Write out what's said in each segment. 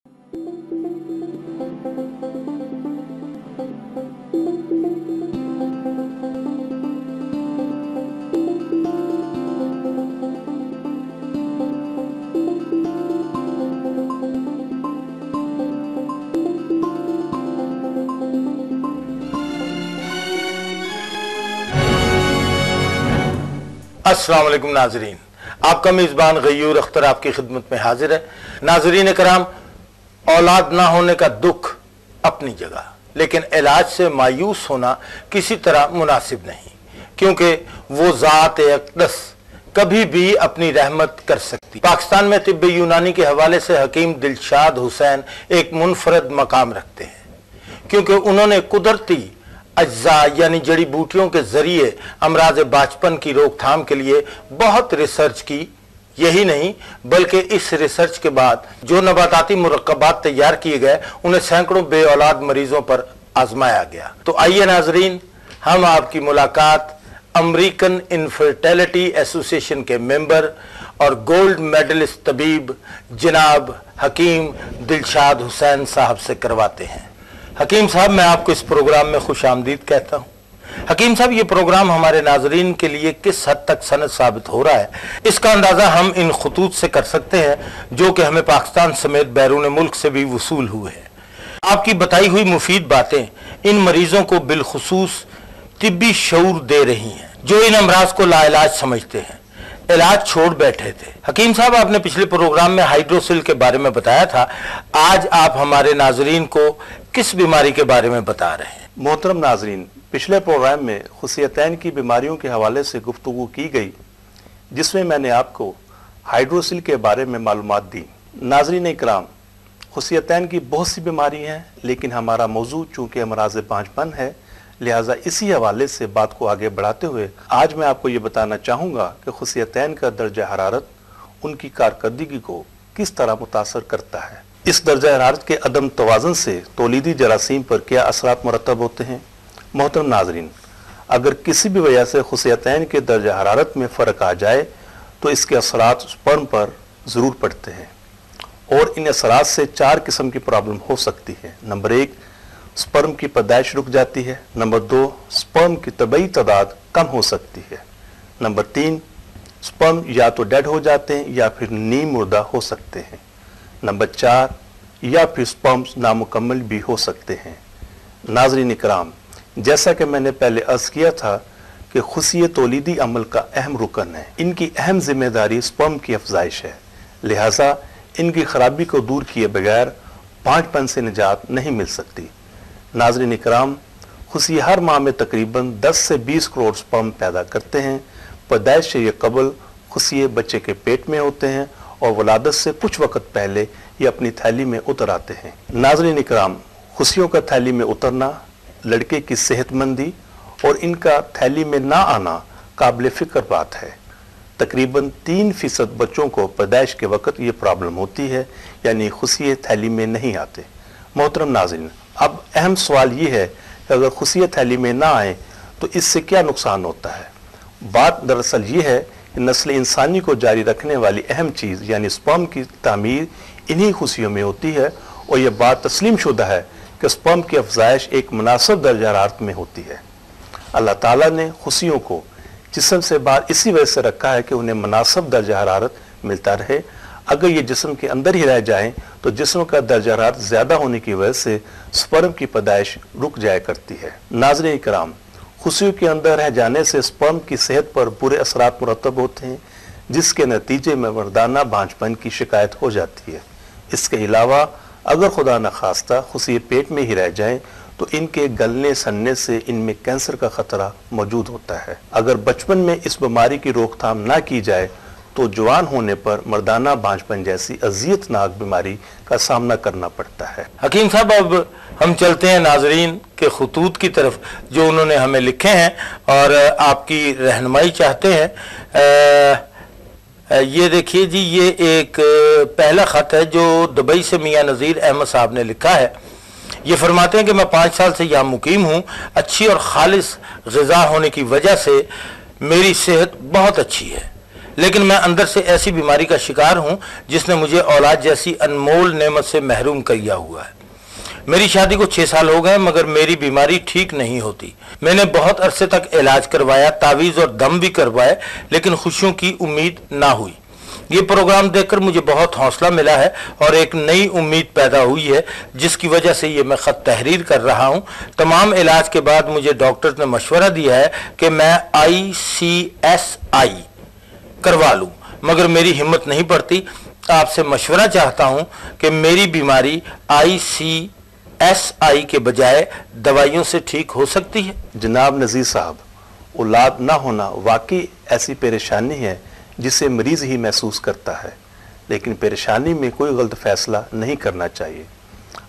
अस्सलाम वालेकुम नाजरीन, आपका मेज़बान गयूर अख्तर आपकी खिदमत में हाजिर है। नाजरीन कराम, औलाद ना होने का दुख अपनी जगह, लेकिन इलाज से मायूस होना किसी तरह मुनासिब नहीं, क्योंकि वो ज़ात अक़दस कभी भी अपनी रहमत कर सकती। पाकिस्तान में तिब्ब यूनानी के हवाले से हकीम दिलशाद हुसैन एक मुनफरद मकाम रखते हैं, क्योंकि उन्होंने कुदरती अज्जा यानी जड़ी बूटियों के जरिए अमराज बाचपन की रोकथाम के लिए बहुत रिसर्च की। यही नहीं बल्कि इस रिसर्च के बाद जो नबाताती मुरक्कबात तैयार किए गए उन्हें सैकड़ों बे औलाद मरीजों पर आजमाया गया। तो आइए नाजरीन, हम आपकी मुलाकात अमेरिकन इनफर्टिलिटी एसोसिएशन के मेंबर और गोल्ड मेडलिस्ट तबीब जनाब हकीम दिलशाद हुसैन साहब से करवाते हैं। हकीम साहब, मैं आपको इस प्रोग्राम में खुश आमदीद कहता हूँ। हकीम साहब, ये प्रोग्राम हमारे नाजरीन के लिए किस हद तक सनद साबित हो रहा है, इसका अंदाज़ा हम इन खतूत से कर सकते हैं जो कि हमें पाकिस्तान समेत बैरून मुल्क से भी वसूल हुए हैं। आपकी बताई हुई मुफीद बातें इन मरीजों को बिलखुसूस तिब्बी शऊर दे रही हैं जो इन अमराज को लाइलाज समझते हैं, इलाज छोड़ बैठे थे। हकीम साहब, आपने पिछले प्रोग्राम में हाइड्रोसिल के बारे में बताया था, आज आप हमारे नाजरीन को किस बीमारी के बारे में बता रहे हैं? मोहतरम नाजरीन, पिछले प्रोग्राम में खुसियतैन की बीमारियों के हवाले से गुफ्तगू की गई, जिसमें मैंने आपको हाइड्रोसिल के बारे में मालूमात दी। नाजरीन इकराम, खुसियतैन की बहुत सी बीमारी हैं, लेकिन हमारा मौजू चूँकि अमराज बांझपन है, लिहाजा इसी हवाले से बात को आगे बढ़ाते हुए आज मैं आपको ये बताना चाहूँगा कि खुसियतैन का दर्जा हरारत उनकी कारकर्दगी को किस तरह मुतासर करता है। इस दर्जा हरारत के अदम तवाज़ुन से तौलीदी जरासीम पर क्या असरात मुरतब होते हैं। मोहतरम नाजरीन, अगर किसी भी वजह से खुसियतैन के दर्जा हरारत में फ़र्क आ जाए तो इसके असरात स्पर्म पर ज़रूर पड़ते हैं, और इन असरात से 4 किस्म की प्रॉब्लम हो सकती है। नंबर 1, स्पर्म की पैदाइश रुक जाती है। नंबर 2, स्पर्म की तबई तादाद कम हो सकती है। नंबर 3, स्पर्म या तो डेड हो जाते हैं या फिर नीम मुर्दा हो सकते हैं। नंबर 4, या फिर स्पर्म्स नामुकम्मल भी हो सकते हैं। नाज़रीन इकराम, जैसा कि मैंने पहले अर्ज किया था कि खुशिये तौलीदी अमल का अहम रुकन है। इनकी अहम जिम्मेदारी स्पर्म की अफजाइश है, लिहाजा इनकी खराबी को दूर किए बगैर बांझपन से निजात नहीं मिल सकती। नाज़रीन इकराम, खुशिये हर माह में तकरीबन 10 से 20 करोड़ स्पर्म पैदा करते हैं। पैदाइश से ये कबल खुशिये बच्चे के पेट में होते हैं और वलादत से कुछ वक्त पहले ये अपनी थैली में उतर आते हैं। नाज़रीन इकराम, खुशियों का थैली में उतरना लड़के की सेहतमंदी और इनका थैली में ना आना काबिल फ़िक्र बात है। तकरीबन 3% बच्चों को पैदाइश के वक्त ये प्रॉब्लम होती है, यानी खुशिये थैली में नहीं आते। मोहतरम नाज़रीन, अब अहम सवाल ये है कि अगर खुशिये थैली में ना आए तो इससे क्या नुकसान होता है। बात दरअसल ये है कि नस्ल इंसानी को जारी रखने वाली अहम चीज़ यानी स्पर्म की तामीर इन्हीं खुशियों में होती है, और यह बात तस्लीम शुदा है कि स्पर्म की अफजाइश एक मुनासिब दर्जा हरारत में होती है। अल्लाह ताला ने खुशियों को जिस्म से बाहर इसी वजह से रखा है कि उन्हें मुनासिब दर्जा हरारत मिलता रहे। अगर ये जिस्म के अंदर ही रह जाएं तो जिस्म का दर्जा हरारत ज़्यादा होने की वजह से स्पर्म की पैदाइश रुक जाया करती है। नाज़रीन इकराम, खुशियों के अंदर रह जाने से स्पर्म की सेहत पर बुरे असरात मुरतब होते हैं, जिसके नतीजे में मर्दाना बांझपन की शिकायत हो जाती है। इसके अलावा अगर खुदा न खास्ता खुशिये पेट में ही रह जाएं तो इनके गलने सनने से इनमें कैंसर का खतरा मौजूद होता है। अगर बचपन में इस बीमारी की रोकथाम ना की जाए तो जवान होने पर मर्दाना बांझपन जैसी अजियतनाक बीमारी का सामना करना पड़ता है। हकीम साहब, अब हम चलते हैं नाजरीन के खतूत की तरफ जो उन्होंने हमें लिखे हैं और आपकी रहनुमाई चाहते हैं। ये देखिए जी, ये एक पहला ख़त है जो दुबई से मियाँ नज़ीर अहमद साहब ने लिखा है। ये फरमाते हैं कि मैं 5 साल से यहाँ मुकीम हूँ। अच्छी और खालिस ग़िज़ा होने की वजह से मेरी सेहत बहुत अच्छी है, लेकिन मैं अंदर से ऐसी बीमारी का शिकार हूं जिसने मुझे औलाद जैसी अनमोल नेमत से महरूम किया हुआ है। मेरी शादी को 6 साल हो गए मगर मेरी बीमारी ठीक नहीं होती। मैंने बहुत अरसे तक इलाज करवाया, तावीज़ और दम भी करवाए, लेकिन खुशियों की उम्मीद ना हुई। ये प्रोग्राम देखकर मुझे बहुत हौसला मिला है और एक नई उम्मीद पैदा हुई है, जिसकी वजह से ये मैं ख़त तहरीर कर रहा हूँ। तमाम इलाज के बाद मुझे डॉक्टर्स ने मशवरा दिया है कि मैं ICSI करवा लूँ, मगर मेरी हिम्मत नहीं पड़ती। आपसे मशवरा चाहता हूँ कि मेरी बीमारी ICSI के बजाय दवाइयों से ठीक हो सकती है। जनाब नज़ीर साहब, औलाद ना होना वाकई ऐसी परेशानी है जिसे मरीज़ ही महसूस करता है, लेकिन परेशानी में कोई गलत फैसला नहीं करना चाहिए।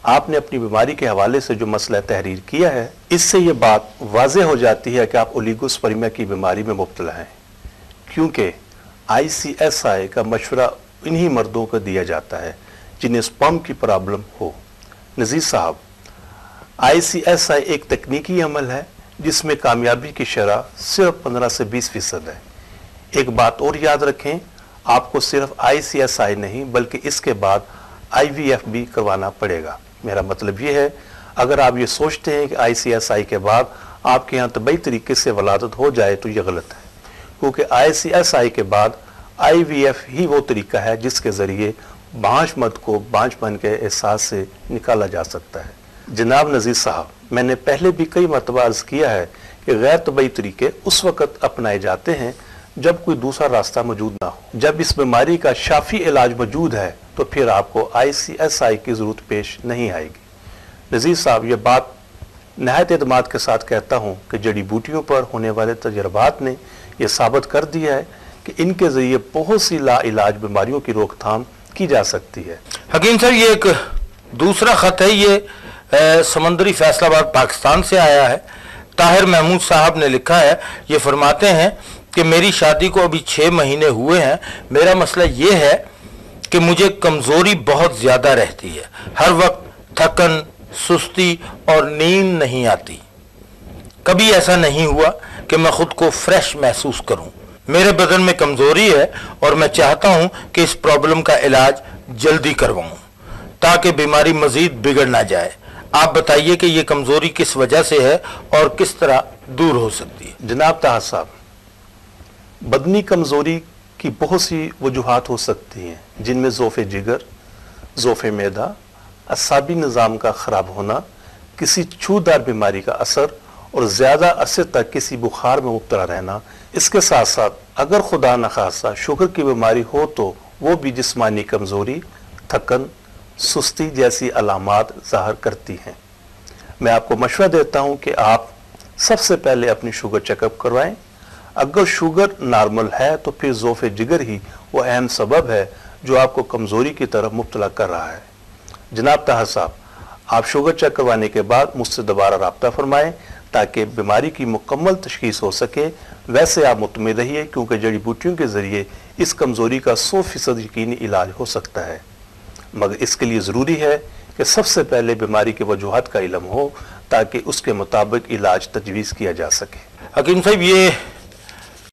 आपने अपनी बीमारी के हवाले से जो मसला तहरीर किया है, इससे ये बात वाज़ेह हो जाती है कि आप ओलिगोस्पर्मिया की बीमारी में मुब्तला हैं, क्योंकि ICSI का मशवरा इन्हीं मर्दों को दिया जाता है जिन्हें स्पर्म की प्रॉब्लम हो। नज़ीर साहब, ICSI एक तकनीकी अमल है जिसमें कामयाबी की शरह सिर्फ 15 से 20% है। एक बात और याद रखें, आपको सिर्फ ICSI नहीं बल्कि इसके बाद IVF भी करवाना पड़ेगा। मेरा मतलब ये है, अगर आप ये सोचते हैं कि ICSI के बाद आपके यहाँ तबई तरीके से वलादत हो जाए तो ये गलत है, क्योंकि ICSI के बाद IVF ही वो तरीका है जिसके ज़रिए बांझ-मर्द को बांझपन के एहसास से निकाला जा सकता है। जनाब नज़ीर साहब, मैंने पहले भी कई मरतबा अर्ज़ किया है कि गैर तबई तरीके उस वक़्त अपनाए जाते हैं जब कोई दूसरा रास्ता मौजूद ना हो। जब इस बीमारी का शाफी इलाज मौजूद है तो फिर आपको ICSI की ज़रूरत पेश नहीं आएगी। नज़ीर साहब, ये बात नहायत एतमाद के साथ कहता हूँ कि जड़ी बूटियों पर होने वाले तजर्बात ने यह साबित कर दिया है कि इनके ज़रिए बहुत सी लाइलाज बीमारियों की रोकथाम की जा सकती है। हकीम साहब, ये एक दूसरा ख़त है, ये समंदरी फैसलाबाद पाकिस्तान से आया है। ताहिर महमूद साहब ने लिखा है, ये फरमाते हैं कि मेरी शादी को अभी 6 महीने हुए हैं। मेरा मसला ये है कि मुझे कमज़ोरी बहुत ज़्यादा रहती है। हर वक्त थकन, सुस्ती और नींद नहीं आती। कभी ऐसा नहीं हुआ कि मैं खुद को फ्रेश महसूस करूं। मेरे बदन में कमज़ोरी है और मैं चाहता हूं कि इस प्रॉब्लम का इलाज जल्दी करवाऊं ताकि बीमारी मज़ीद बिगड़ ना जाए। आप बताइए कि ये कमज़ोरी किस वजह से है और किस तरह दूर हो सकती है। जनाब ताहिर साहब, बदनी कमज़ोरी की बहुत सी वजूहात हो सकती हैं, जिनमें ज़ोफ़े जिगर, ज़ोफ़े मैदा, असाबी निज़ाम का ख़राब होना, किसी छूदार बीमारी का असर और ज़्यादा अरसे तक किसी बुखार में मुब्तला रहना। इसके साथ साथ अगर खुदा न खासा शुगर की बीमारी हो तो वो भी जिस्मानी कमज़ोरी, थकन, सुस्ती जैसी अलामात ज़ाहिर करती हैं। मैं आपको मशवरा देता हूँ कि आप सबसे पहले अपनी शुगर चेकअप करवाएं। अगर शुगर नॉर्मल है तो फिर ज़ोफ़े जिगर ही वो अहम सबब है जो आपको कमज़ोरी की तरफ मुब्तला कर रहा है। जनाब ताहिर साहब, आप शुगर चेक करवाने के बाद मुझसे दोबारा रब्ता फरमाएं ताकि बीमारी की मुकम्मल तशख़ीस हो सके। वैसे आप मुतमिन रहिए, क्योंकि जड़ी बूटियों के ज़रिए इस कमज़ोरी का 100% यकीनी इलाज हो सकता है, मगर इसके लिए ज़रूरी है कि सबसे पहले बीमारी के वजूहात का इल्म हो ताकि उसके मुताबिक इलाज तजवीज़ किया जा सके। हकीम साहब, ये